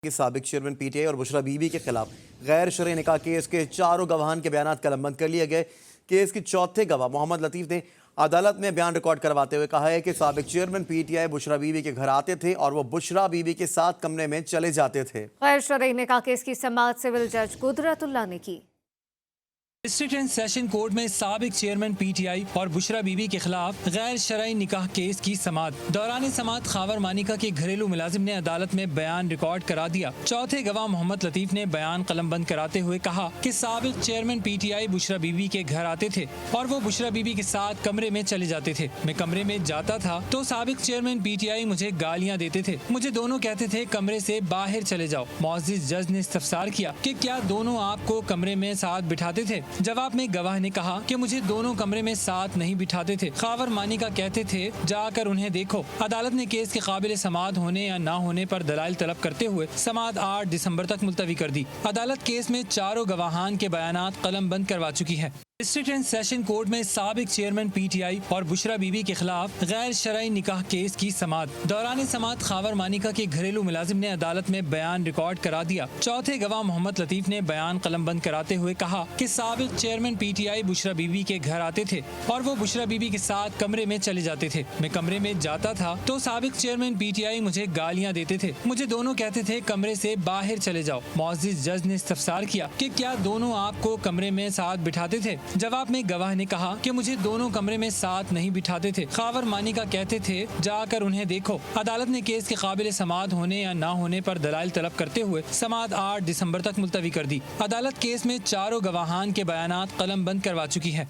کے سابق chairman P T I اور بشرا بی بی کے خلاف غیر شرعی نکاح کیس کے چاروں گواہان کے بیانات قلم بند کر لیے گئے۔ کیس کے چوتھے گواہ محمد لطیف نے عدالت میں بیان ریکارڈ کرواتے ہوئے کہا ہے کہ سابق chairman P T I Bushra be be کے گھر آتے تھے اور وہ بشرا بی بی کے ساتھ کمرے میں چلے جاتے تھے۔ غیر شرعی نکاح کیس کی سماعت سول جج قدرت اللہ نے کی۔ ڈسٹرکٹ اینڈ سیشن کورٹ میں سابق چیئرمین پی ٹی آئی اور بشرا بی بی کے خلاف غیر شرعی نکاح کیس کی سماعت۔ دوران سماعت خاور مانیکا کے گھریلو ملازم نے عدالت میں بیان ریکارڈ کرا دیا۔ چوتھے گواہ محمد لطیف نے بیان قلم بند کراتے ہوئے کہا کہ سابق chairman P T I Bushra be be کے گھر آتے تھے اور وہ بشرا بی بی کے ساتھ کمرے میں چلے جاتے تھے۔ میں کمرے میں جاتا تھا تو سابق چیئرمین پی ٹی آئی مجھے گالیاں دیتے تھے۔ مجھے دونوں کہتے تھے کمرے سے باہر چلے جاؤ۔ معزز جج نے استفسار کیا کہ کیا دونوں آپ کو کمرے میں ساتھ بٹھاتے تھے؟ جواب میں گواہ نے کہا کہ مجھے دونوں کمرے میں ساتھ نہیں بٹھاتے تھے۔ خاور مانیکا کہتے تھے جا کر انہیں دیکھو۔ عدالت نے کیس کے قابل سماعت ہونے یا نہ ہونے پر دلائل طلب کرتے ہوئے سماعت 8 دسمبر تک ملتوی کر دی۔ عدالت کیس میں چاروں گواہان کے بیانات قلم بند کروا چکی ہے۔ ڈسٹرکٹ اینڈ سیشن کورٹ میں سابق چیئرمین پی ٹی آئی اور بشرا بی بی کے خلاف غیر شرعی نکاح کیس کی سماعت۔ دوران سماعت خاور مانیکا کے گھریلو ملازم نے عدالت میں بیان ریکارڈ کرا دیا۔ چوتھے گواہ محمد لطیف نے بیان قلم بند کراتے ہوئے کہا کہ سابق chairman P T I Bushra be be کے گھر آتے تھے اور وہ بشرا بی بی کے ساتھ کمرے میں چلے جاتے تھے۔ میں کمرے میں جاتا تھا تو سابق چیئرمین پی ٹی آئی مجھے گالیاں دیتے تھے۔ مجھے دونوں کہتے تھے کمرے سے باہر چلے جاؤ۔ معزز جج نے استفسار کیا کہ کیا دونوں آپ کو کمرے میں ساتھ بٹھاتے تھے؟ جواب میں گواہ نے کہا کہ مجھے دونوں کمرے میں ساتھ نہیں بٹھاتے تھے۔ خاور مانیکا کہتے تھے جا کر انہیں دیکھو۔ عدالت نے کیس کے قابل سماعت ہونے یا نہ ہونے پر دلائل طلب کرتے ہوئے سماعت 8 دسمبر تک ملتوی کر دی۔ عدالت کیس میں چاروں گواہان کے بیانات قلم بند کروا چکی ہے۔